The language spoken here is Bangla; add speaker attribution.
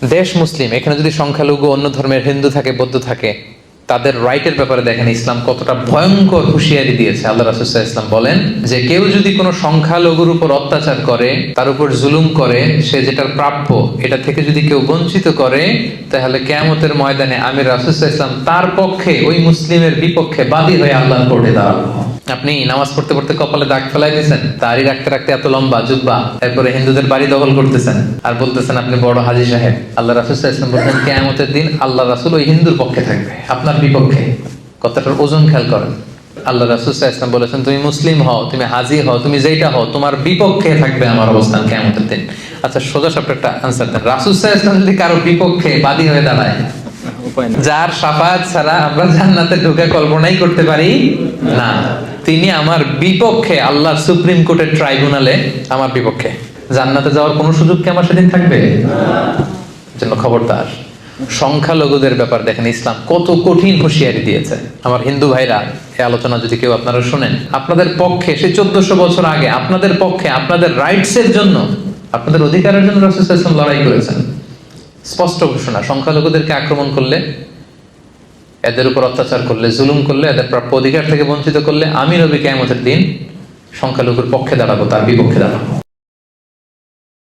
Speaker 1: দেশ মুসলিম, এখানে যদি সংখ্যালঘু অন্য ধর্মের হিন্দু থাকে, বৌদ্ধ থাকে, তাদের রাইটের ব্যাপারে দেখেন ইসলাম কতটা ভয়ঙ্কর হুঁশিয়ারি দিয়েছে। আল্লাহ রাসূল সাল্লাল্লাহু আলাইহি ওয়াসাল্লাম বলেন যে কেউ যদি কোনো সংখ্যালঘুর উপর অত্যাচার করে, তার উপর জুলুম করে, সে যেটার প্রাপ্য এটা থেকে যদি কেউ বঞ্চিত করে, তাহলে কিয়ামতের ময়দানে আমি রাসূল সাল্লাল্লাহু আলাইহি ওয়াসাল্লাম তার পক্ষে, ওই মুসলিমের বিপক্ষে বাদী হয়ে আল্লাহর কোর্টে দাঁড়াবো। আপনি নামাজ পড়তে পড়তে কপালে দাগ ফেলাই দিয়েছেন, দাড়ি রাখতে রাখতে এত লম্বা জুব্বা, এরপরে হিন্দুদের বাড়ি দখল করতেছেন আর বলতেছেন আপনি বড় হাজী সাহেব। আল্লাহ রাসূল সাল্লাল্লাহু আলাইহি ওয়াসাল্লাম বলতেন কিয়ামতের দিন আল্লাহ রাসূল ওই হিন্দুর পক্ষে থাকবে, আপনার বিপক্ষে। কথাটার ওজন খেয়াল করেন। আল্লাহ রাসূল সাল্লাল্লাহু আলাইহি ওয়াসাল্লাম বলেছেন তুমি মুসলিম হও, তুমি হাজী হও, তুমি যেইটা হও, তোমার বিপক্ষে থাকবে আমার অবস্থান কিয়ামতের দিন। আচ্ছা, সোজা সাপটা একটা আনসার দেন। রাসূল সাল্লাল্লাহু আলাইহি ওয়াসাল্লাম যদি কারো বিপক্ষে বাদী হয়ে দাঁড়ায়, যার শাফাআত ছাড়া আমরা জান্নাতে ঢোকা কল্পনাই করতে পারি না, তিনি আমার বিপক্ষে আল্লাহর সুপ্রিম কোর্টের ট্রাইব্যুনালে আমার বিপক্ষে, জান্নাতে যাওয়ার কোনো সুযোগ কি আমার সেদিন থাকবে? জন্য খবরদার। সংখ্যালঘুদের ব্যাপার দেখেন ইসলাম কত কঠিন হুঁশিয়ারি দিয়েছে। আমার হিন্দু ভাইরা, এই আলোচনা যদি কেউ আপনারা শুনেন, আপনাদের পক্ষে সে 1400 বছর আগে আপনাদের পক্ষে, আপনাদের রাইটসের জন্য, আপনাদের অধিকারের জন্য রাসূল সাল্লাল্লাহু আলাইহি ওয়াসাল্লাম লড়াই করেছেন। স্পষ্ট ঘোষণা, সংখ্যালঘুদেরকে আক্রমণ করলে, এদের উপর অত্যাচার করলে, জুলুম করলে, এদের প্রাপ্য অধিকার থেকে বঞ্চিত করলে, আমি নবী কিয়ামতের দিন সংখ্যালঘুর পক্ষে দাঁড়াবো, তার বিপক্ষে দাঁড়াবো।